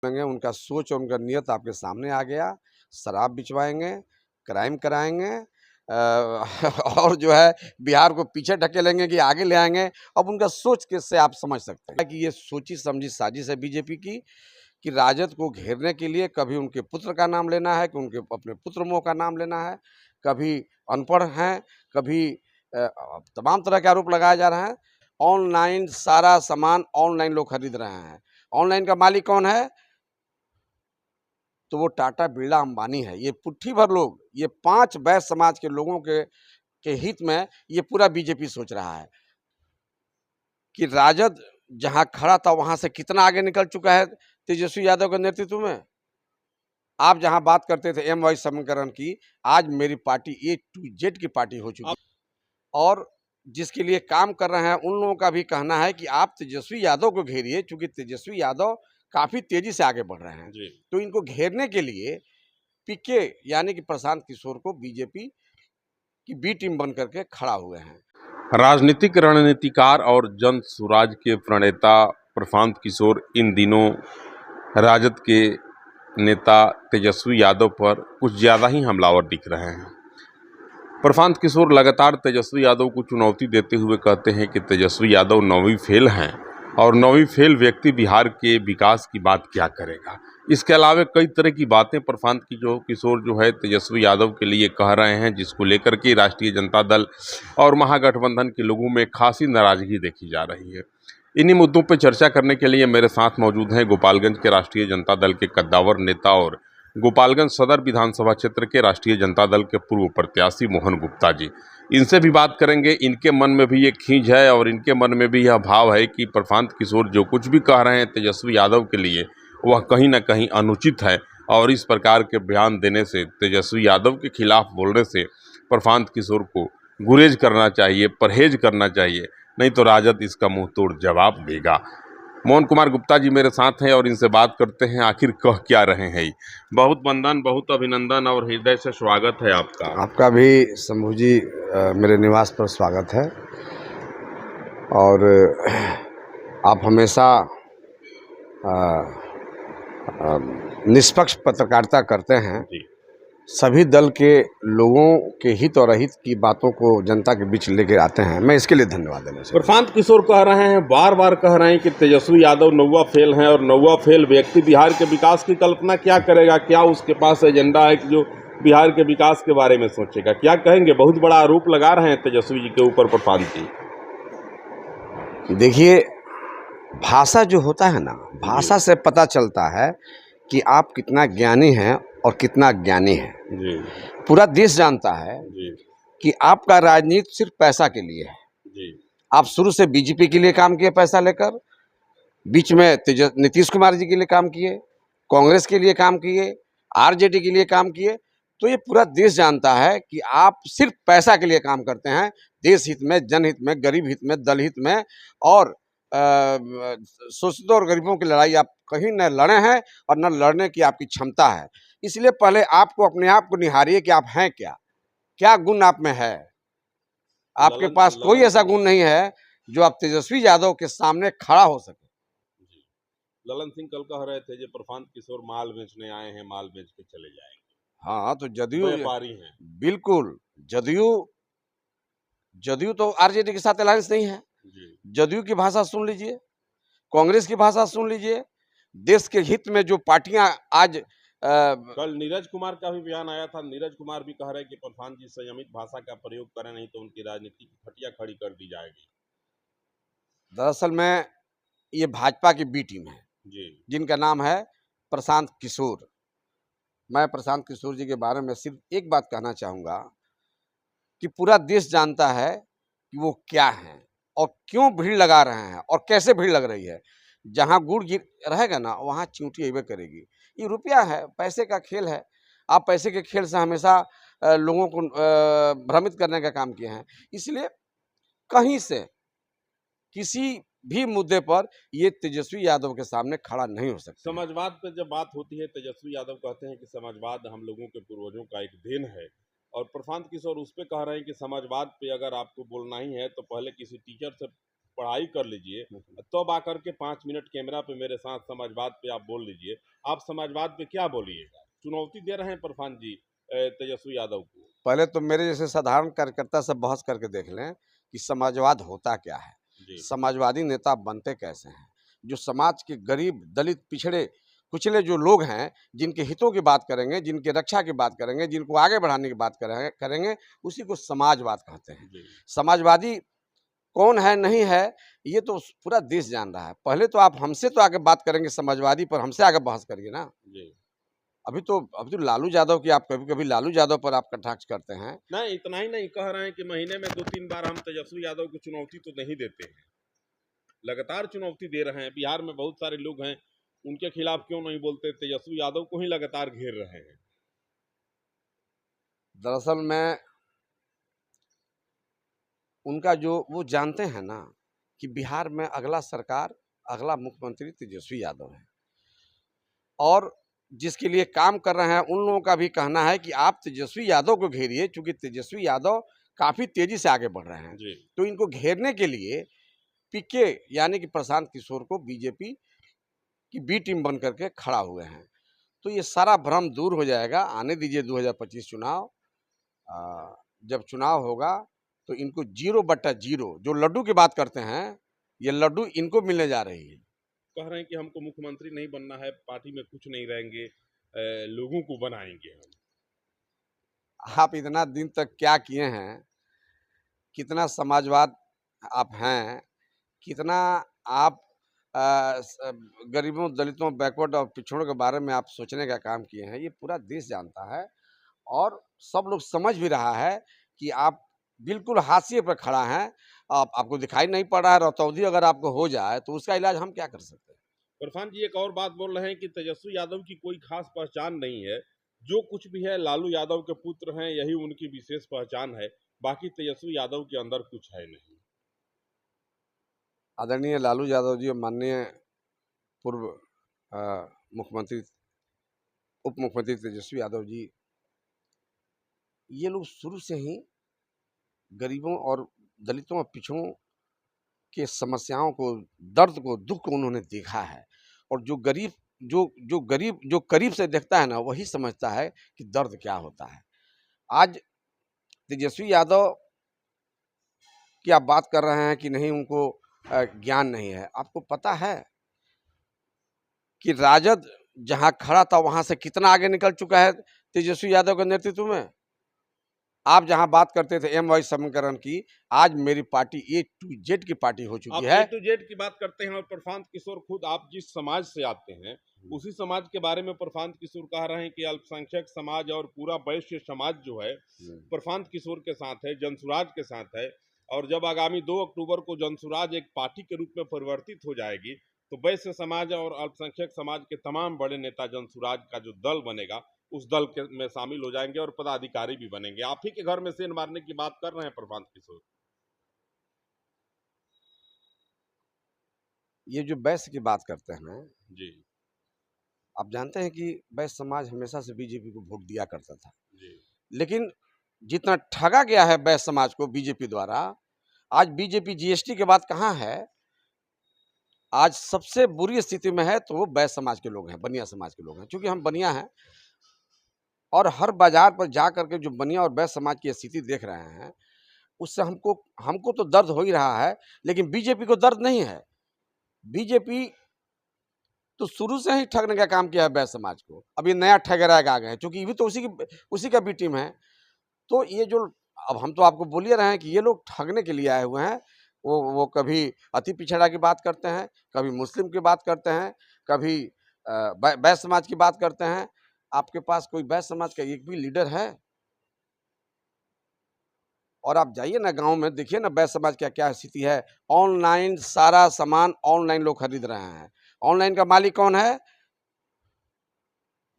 उनका सोच और उनका नियत आपके सामने आ गया। शराब बिचवाएंगे, क्राइम कराएंगे और जो है बिहार को पीछे ढकेलेंगे कि आगे ले आएंगे। अब उनका सोच किससे आप समझ सकते हैं कि ये सोची समझी साजिश है बीजेपी की कि राजद को घेरने के लिए कभी उनके पुत्र का नाम लेना है, कि उनके अपने पुत्र मोह का नाम लेना है, कभी अनपढ़ हैं, कभी तमाम तरह के आरोप लगाए जा रहे हैं। ऑनलाइन सारा सामान ऑनलाइन लोग खरीद रहे हैं। ऑनलाइन का मालिक कौन है? तो वो टाटा, बिरला, अंबानी है। ये पुट्ठी भर लोग, ये 5 वैश्य समाज के लोगों के हित में ये पूरा बीजेपी सोच रहा है कि राजद जहां खड़ा था वहां से कितना आगे निकल चुका है तेजस्वी यादव के नेतृत्व में। आप जहां बात करते थे एम वाई समीकरण की, आज मेरी पार्टी A to Z की पार्टी हो चुकी है। और जिसके लिए काम कर रहे हैं उन लोगों का भी कहना है कि आप तेजस्वी यादव को घेरिए, क्योंकि तेजस्वी यादव काफी तेजी से आगे बढ़ रहे हैं। तो इनको घेरने के लिए पीके यानी कि प्रशांत किशोर को बीजेपी की बी टीम बन करके खड़ा हुए हैं। राजनीतिक रणनीतिकार और जन सुराज के प्रणेता प्रशांत किशोर इन दिनों राजद के नेता तेजस्वी यादव पर कुछ ज़्यादा ही हमलावर दिख रहे हैं। प्रशांत किशोर लगातार तेजस्वी यादव को चुनौती देते हुए कहते हैं कि तेजस्वी यादव 9वीं फेल हैं और 9वीं फेल व्यक्ति बिहार के विकास की बात क्या करेगा। इसके अलावा कई तरह की बातें प्रशांत किशोर जो है तेजस्वी यादव के लिए कह रहे हैं, जिसको लेकर के राष्ट्रीय जनता दल और महागठबंधन के लोगों में खासी नाराजगी देखी जा रही है। इन्हीं मुद्दों पर चर्चा करने के लिए मेरे साथ मौजूद हैं गोपालगंज के राष्ट्रीय जनता दल के कद्दावर नेता और गोपालगंज सदर विधानसभा क्षेत्र के राष्ट्रीय जनता दल के पूर्व प्रत्याशी मोहन गुप्ता जी। इनसे भी बात करेंगे। इनके मन में भी ये खींच है और इनके मन में भी यह भाव है कि प्रशांत किशोर जो कुछ भी कह रहे हैं तेजस्वी यादव के लिए वह कहीं ना कहीं अनुचित है और इस प्रकार के बयान देने से, तेजस्वी यादव के खिलाफ बोलने से प्रशांत किशोर को गुरेज करना चाहिए, परहेज करना चाहिए, नहीं तो राजद इसका मुंह तोड़ जवाब देगा। मोहन कुमार गुप्ता जी मेरे साथ हैं और इनसे बात करते हैं आखिर कह क्या रहे हैं। बहुत वंदन, बहुत अभिनंदन और हृदय से स्वागत है आपका। आपका भी शंभू जी मेरे निवास पर स्वागत है। और आप हमेशा निष्पक्ष पत्रकारिता करते हैं। सभी दल के लोगों के हित और अहित की बातों को जनता के बीच लेकर आते हैं। मैं इसके लिए धन्यवाद देना चाहूँगा। प्रशांत किशोर कह रहे हैं, बार बार कह रहे हैं कि तेजस्वी यादव 9वां फेल हैं और 9वां फेल व्यक्ति बिहार के विकास की कल्पना क्या करेगा, क्या उसके पास एजेंडा है कि जो बिहार के विकास के बारे में सोचेगा, क्या कहेंगे? बहुत बड़ा आरोप लगा रहे हैं तेजस्वी जी के ऊपर प्रशांत जी। देखिए, भाषा जो होता है ना, भाषा से पता चलता है कि आप कितना ज्ञानी हैं और कितना ज्ञानी है। पूरा देश जानता है कि आपका राजनीति सिर्फ पैसा के लिए है। आप शुरू से बीजेपी के लिए काम किए पैसा लेकर, बीच में नीतीश कुमार जी के लिए काम किए, कांग्रेस के लिए काम किए, आरजेडी के लिए काम किए। तो ये पूरा देश जानता है कि आप सिर्फ पैसा के लिए काम करते हैं। देश हित में, जनहित में, गरीब हित में, दल हित में और शोषितों और गरीबों की लड़ाई आप कहीं न लड़े हैं और न लड़ने की आपकी क्षमता है। इसलिए पहले आपको अपने आप को निहारिए कि आप हैं क्या, क्या गुण आप में है। आपके पास कोई ऐसा गुण नहीं है जो आप तेजस्वी यादव के सामने खड़ा हो सके। ललन सिंह कल कह रहे थे कि प्रशांत किशोर माल बेचने आए हैं, माल बेच के चले जाएंगे। हाँ, तो जदयू व्यापारी हैं। बिल्कुल, जदयू तो आरजेडी के साथ अलायंस नहीं है। जदयू की भाषा सुन लीजिए, कांग्रेस की भाषा सुन लीजिए। देश के हित में जो पार्टियां आज कल नीरज कुमार का भी बयान आया था। नीरज कुमार भी कह रहे हैं कि प्रशांत जी संयमित भाषा का प्रयोग करें, नहीं तो उनकी राजनीति की खटिया खड़ी कर दी जाएगी। दरअसल में ये भाजपा की बी टीम है जिनका नाम है प्रशांत किशोर। मैं प्रशांत किशोर जी के बारे में सिर्फ एक बात कहना चाहूँगा कि पूरा देश जानता है कि वो क्या हैं और क्यों भीड़ लगा रहे हैं और कैसे भीड़ लग रही है। जहाँ गुड़ गिर रहेगा ना, वहाँ चिंटी अइबे करेगी। ये रुपया है, पैसे का खेल है। आप पैसे के खेल से हमेशा लोगों को भ्रमित करने का काम किए हैं। इसलिए कहीं से किसी भी मुद्दे पर ये तेजस्वी यादव के सामने खड़ा नहीं हो सकता। समाजवाद पे जब बात होती है, तेजस्वी यादव कहते हैं कि समाजवाद हम लोगों के पूर्वजों का एक देन है, और प्रशांत किशोर उस पे कह रहे हैं कि समाजवाद पे अगर आपको बोलना ही है तो पहले किसी टीचर से पढ़ाई कर लीजिए, तब आकर के 5 मिनट कैमरा पे मेरे साथ समाजवाद पे आप बोल लीजिए। आप समाजवाद पे क्या बोलिएगा? चुनौती दे रहे हैं प्रफान जी तेजस्वी यादव को। पहले तो मेरे जैसे साधारण कार्यकर्ता से बहस करके देख लें कि समाजवाद होता क्या है, जी समाजवादी नेता बनते कैसे हैं। जो समाज के गरीब, दलित, पिछड़े, कुचले जो लोग हैं, जिनके हितों की बात करेंगे, जिनकी रक्षा की बात करेंगे, जिनको आगे बढ़ाने की बात करेंगे, उसी को समाजवाद कहते हैं। जी समाजवादी कौन है, नहीं है, ये तो पूरा देश जान रहा है। पहले तो आप हमसे तो आगे बात करेंगे समाजवादी पर, हमसे आगे बहस करिए ना। जी अभी तो लालू यादव की आप कभी-कभी लालू यादव पर आप कटाक्ष करते हैं। नहीं, इतना ही नहीं कह रहे हैं कि महीने में 2-3 बार हम तेजस्वी यादव को चुनौती तो नहीं देते हैं, लगातार चुनौती दे रहे हैं। बिहार में बहुत सारे लोग हैं, उनके खिलाफ क्यों नहीं बोलते? तेजस्वी यादव को ही लगातार घेर रहे हैं। दरअसल में उनका जो वो जानते हैं ना कि बिहार में अगला सरकार, अगला मुख्यमंत्री तेजस्वी यादव है और जिसके लिए काम कर रहे हैं, उन लोगों का भी कहना है कि आप तेजस्वी यादव को घेरिए, चूँकि तेजस्वी यादव काफ़ी तेज़ी से आगे बढ़ रहे हैं। जी तो इनको घेरने के लिए पीके यानी कि प्रशांत किशोर को बीजेपी की बी टीम बन करके खड़ा हुए हैं। तो ये सारा भ्रम दूर हो जाएगा, आने दीजिए 2025 चुनाव। जब चुनाव होगा तो इनको 0/0 जो लड्डू की बात करते हैं, ये लड्डू इनको मिलने जा रही है। कह रहे हैं कि हमको मुख्यमंत्री नहीं बनना है, पार्टी में कुछ नहीं रहेंगे, लोगों को बनाएंगे हम। आप इतना दिन तक क्या किए हैं, कितना समाजवाद आप हैं, कितना आप गरीबों, दलितों, बैकवर्ड और पिछड़ों के बारे में आप सोचने का काम किए हैं, ये पूरा देश जानता है और सब लोग समझ भी रहा है कि आप बिल्कुल हाशिए पर खड़ा हैं। आपको दिखाई नहीं पड़ रहा है, रतौंधी अगर आपको हो जाए तो उसका इलाज हम क्या कर सकते हैं? इरफान जी एक और बात बोल रहे हैं कि तेजस्वी यादव की कोई खास पहचान नहीं है, जो कुछ भी है लालू यादव के पुत्र हैं, यही उनकी विशेष पहचान है, बाकी तेजस्वी यादव के अंदर कुछ है नहीं। आदरणीय लालू यादव जी और माननीय पूर्व मुख्यमंत्री, उप मुख्यमंत्री तेजस्वी यादव जी, ये लोग शुरू से ही गरीबों और दलितों और पिछड़ों के समस्याओं को, दर्द को, दुख को उन्होंने देखा है और जो करीब से देखता है ना, वही समझता है कि दर्द क्या होता है। आज तेजस्वी यादव की आप बात कर रहे हैं कि नहीं, उनको ज्ञान नहीं है। आपको पता है कि राजद जहां खड़ा था वहां से कितना आगे निकल चुका है तेजस्वी यादव के नेतृत्व में। आप जहां बात करते थे एम वाई समीकरण की, आज मेरी पार्टी A to Z की पार्टी हो चुकी आप है। A to Z की बात करते हैं और प्रशांत किशोर खुद आप जिस समाज से आते हैं उसी समाज के बारे में प्रशांत किशोर कह रहे हैं कि अल्पसंख्यक समाज और पूरा वैश्य समाज जो है प्रशांत किशोर के साथ है, जनसुराज के साथ है। और जब आगामी 2 अक्टूबर को जनसुराज एक पार्टी के रूप में परिवर्तित हो जाएगी तो वैश्य समाज और अल्पसंख्यक समाज के तमाम बड़े नेता जनसुराज का जो दल बनेगा उस दल के में शामिल हो जाएंगे और पदाधिकारी भी बनेंगे। आप ही के घर में सेन मारने की बात कर रहे हैं प्रशांत किशोर। ये जो वैश्य की बात करते हैं, जी आप जानते हैं कि वैश्य समाज हमेशा से बीजेपी को वोट दिया करता था, जी लेकिन जितना ठगा गया है वैश्य समाज को बीजेपी द्वारा, आज बीजेपी जीएसटी के बाद कहाँ है, आज सबसे बुरी स्थिति में है तो वो वैश्य समाज के लोग हैं, बनिया समाज के लोग हैं। चूंकि हम बनिया हैं और हर बाजार पर जा करके जो बनिया और वैश्य समाज की स्थिति देख रहे हैं, उससे हमको हमको तो दर्द हो ही रहा है, लेकिन बीजेपी को दर्द नहीं है। बीजेपी तो शुरू से ही ठगने का काम किया है वैश्य समाज को। अब ये नया ठगेरा आ गए हैं, क्योंकि ये भी तो उसी का भी टीम है। तो ये जो, अब हम तो आपको बोल ही रहे हैं कि ये लोग ठगने के लिए आए हुए हैं। वो कभी अति पिछड़ा की बात करते हैं, कभी मुस्लिम की बात करते हैं, कभी वैश्य समाज की बात करते हैं। आपके पास कोई वैश्य समाज का एक भी लीडर है? और आप जाइए ना गांव में, देखिए ना वैश्य समाज का क्या स्थिति है। ऑनलाइन सारा सामान ऑनलाइन लोग खरीद रहे हैं। ऑनलाइन का मालिक कौन है?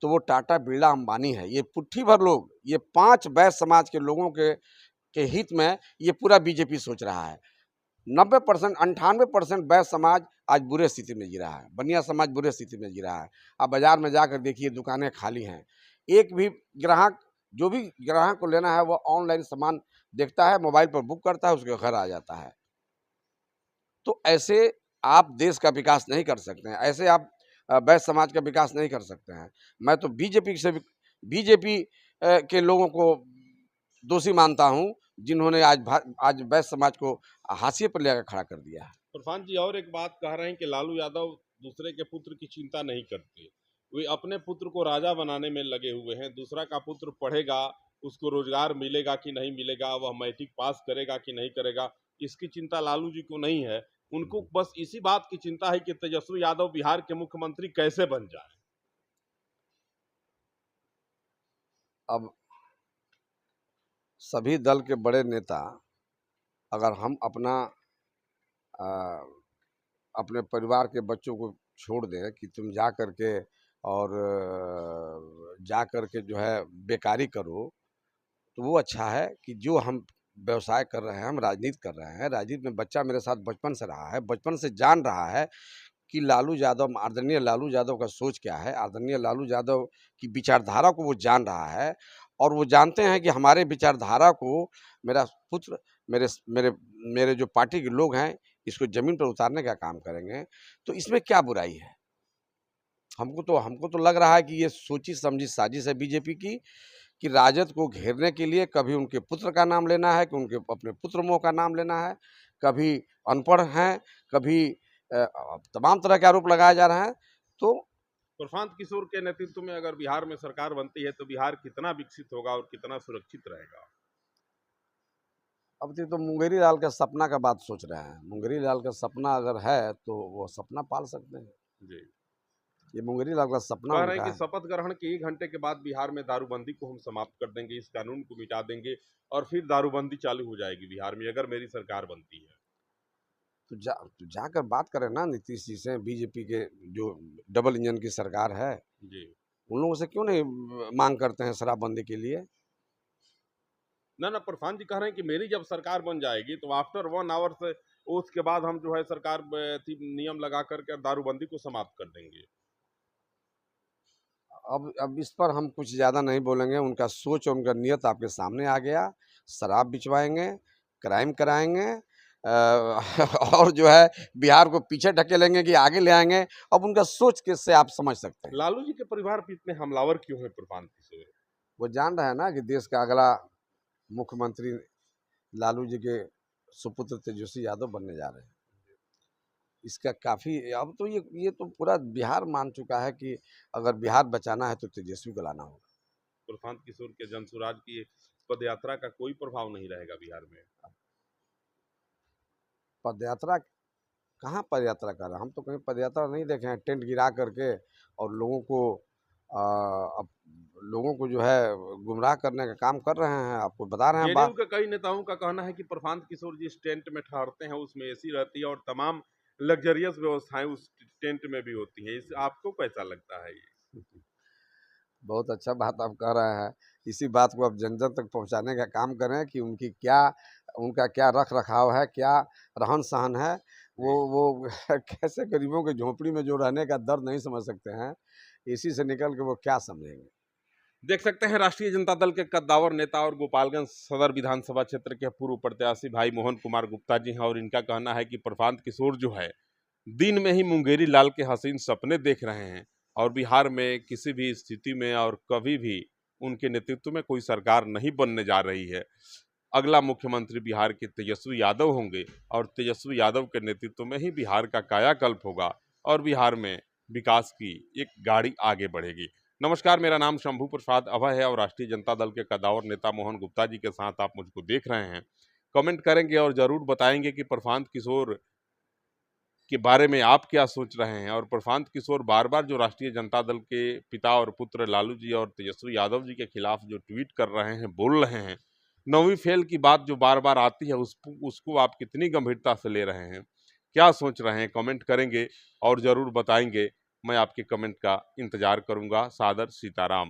तो वो टाटा, बिरला, अंबानी है। ये पुट्ठी भर लोग, ये 5 वैश्य समाज के लोगों के हित में ये पूरा बीजेपी सोच रहा है। 90%, 98% वैश्य समाज आज बुरे स्थिति में जी रहा है, बनिया समाज बुरे स्थिति में जी रहा है। आप बाजार में जाकर देखिए, दुकानें खाली हैं। एक भी ग्राहक, जो भी ग्राहक को लेना है वो ऑनलाइन सामान देखता है, मोबाइल पर बुक करता है, उसके घर आ जाता है। तो ऐसे आप देश का विकास नहीं कर सकते हैं, ऐसे आप वैश्य समाज का विकास नहीं कर सकते हैं। मैं तो बीजेपी के लोगों को दोषी मानता हूँ, जिन्होंने आज वैश्य समाज को हाशिए पर लेकर खड़ा कर दिया है। प्रशांत जी, और एक बात कह रहे हैं कि लालू यादव दूसरे के पुत्र की चिंता नहीं करते, वे अपने पुत्र को राजा बनाने में लगे हुए हैं। दूसरा का पुत्र पढ़ेगा, उसको रोजगार मिलेगा कि नहीं मिलेगा, वह मैट्रिक पास करेगा कि नहीं करेगा, इसकी चिंता लालू जी को नहीं है। उनको बस इसी बात की चिंता है कि तेजस्वी यादव बिहार के मुख्यमंत्री कैसे बन जाए। अब सभी दल के बड़े नेता, अगर हम अ, अपने परिवार के बच्चों को छोड़ दें कि तुम जा करके और जा करके जो है बेकारी करो, तो वो अच्छा है कि जो हम व्यवसाय कर रहे हैं, हम राजनीति कर रहे हैं, राजनीति में बच्चा मेरे साथ बचपन से रहा है, बचपन से जान रहा है कि लालू यादव, आदरणीय लालू यादव का सोच क्या है, आदरणीय लालू यादव की विचारधारा को वो जान रहा है, और वो जानते हैं कि हमारे विचारधारा को मेरा पुत्र, मेरे मेरे मेरे जो पार्टी के लोग हैं, इसको ज़मीन पर उतारने का काम करेंगे। तो इसमें क्या बुराई है? हमको तो लग रहा है कि ये सोची समझी साजिश है बीजेपी की, कि राजद को घेरने के लिए कभी उनके पुत्र का नाम लेना है, कि उनके अपने पुत्र मोह का नाम लेना है, कभी अनपढ़ हैं, कभी तमाम तरह के आरोप लगाए जा रहे हैं। तो प्रशांत किशोर के नेतृत्व में अगर बिहार में सरकार बनती है तो बिहार कितना विकसित होगा और कितना सुरक्षित रहेगा? अब तो मुंगेरी लाल का सपना का बात सोच रहे हैं। मुंगेरी लाल का सपना अगर है तो वो सपना पाल सकते हैं। जी, ये मुंगेरी लाल का सपना कह रहे हैं उनका कि है। शपथ ग्रहण के 1 घंटे के बाद बिहार में दारूबंदी को हम समाप्त कर देंगे, इस कानून को मिटा देंगे और फिर दारूबंदी चालू हो जाएगी बिहार में अगर मेरी सरकार बनती है। तो जाकर बात करें ना नीतीश जी से, बीजेपी के जो डबल इंजन की सरकार है, जी, उन लोगों से क्यों नहीं मांग करते हैं शराबबंदी के लिए? ना प्रशांत जी कह रहे हैं कि मेरी जब सरकार बन जाएगी तो आफ्टर 1 आवर से उसके बाद हम जो है सरकार नियम लगा करके दारूबंदी को समाप्त कर देंगे। अब इस पर हम कुछ ज़्यादा नहीं बोलेंगे। उनका सोच और उनका नियत आपके सामने आ गया। शराब बिचवाएंगे, क्राइम कराएंगे, और जो है बिहार को पीछे ढकेलेंगे कि आगे ले आएंगे। अब उनका सोच किससे आप समझ सकते हैं। लालू जी के परिवार पे इतने हमलावर क्यों है प्रशांत किशोर? वो जान रहे हैं ना कि देश का अगला मुख्यमंत्री लालू जी के सुपुत्र तेजस्वी यादव बनने जा रहे हैं। इसका काफ़ी, अब तो ये तो पूरा बिहार मान चुका है कि अगर बिहार बचाना है तो तेजस्वी को लाना होगा। प्रशांत किशोर के जनसुराज की पदयात्रा का कोई प्रभाव नहीं रहेगा बिहार में? पदयात्रा, कहाँ पदयात्रा कर रहे हैं? हम तो कहीं पदयात्रा नहीं देखे हैं। टेंट गिरा करके और अब लोगों को जो है गुमराह करने का काम कर रहे हैं। आपको बता रहे हैं जेडीयू बात। के कई नेताओं का कहना है कि प्रशांत किशोर जिस टेंट में ठहरते हैं उसमें एसी रहती है और तमाम लग्जरियस व्यवस्थाएं उस टेंट में भी होती हैं। इस आपको कैसा लगता है ये? बहुत अच्छा बात आप कह रहे हैं। इसी बात को आप जन-जन तक पहुँचाने का काम करें कि उनका क्या रख-रखाव है, क्या रहन-सहन है। वो कैसे गरीबों की झोंपड़ी में जो रहने का दर्द नहीं समझ सकते हैं, इसी से निकल के वो क्या समझेंगे। देख सकते हैं राष्ट्रीय जनता दल के कद्दावर नेता और गोपालगंज सदर विधानसभा क्षेत्र के पूर्व प्रत्याशी भाई मोहन कुमार गुप्ता जी हैं और इनका कहना है कि प्रशांत किशोर जो है दिन में ही मुंगेरी लाल के हसीन सपने देख रहे हैं और बिहार में किसी भी स्थिति में और कभी भी उनके नेतृत्व में कोई सरकार नहीं बनने जा रही है। अगला मुख्यमंत्री बिहार के तेजस्वी यादव होंगे और तेजस्वी यादव के नेतृत्व में ही बिहार का कायाकल्प होगा और बिहार में विकास की एक गाड़ी आगे बढ़ेगी। नमस्कार, मेरा नाम शंभू प्रसाद अभय है और राष्ट्रीय जनता दल के कद्दावर नेता मोहन गुप्ता जी के साथ आप मुझको देख रहे हैं। कमेंट करेंगे और जरूर बताएंगे कि प्रशांत किशोर के बारे में आप क्या सोच रहे हैं और प्रशांत किशोर बार बार जो राष्ट्रीय जनता दल के पिता और पुत्र लालू जी और तेजस्वी यादव जी के खिलाफ जो ट्वीट कर रहे हैं, बोल रहे हैं, 9वीं फेल की बात जो बार बार आती है उसको आप कितनी गंभीरता से ले रहे हैं, क्या सोच रहे हैं? कमेंट करेंगे और ज़रूर बताएंगे। मैं आपके कमेंट का इंतजार करूंगा। सादर सीताराम।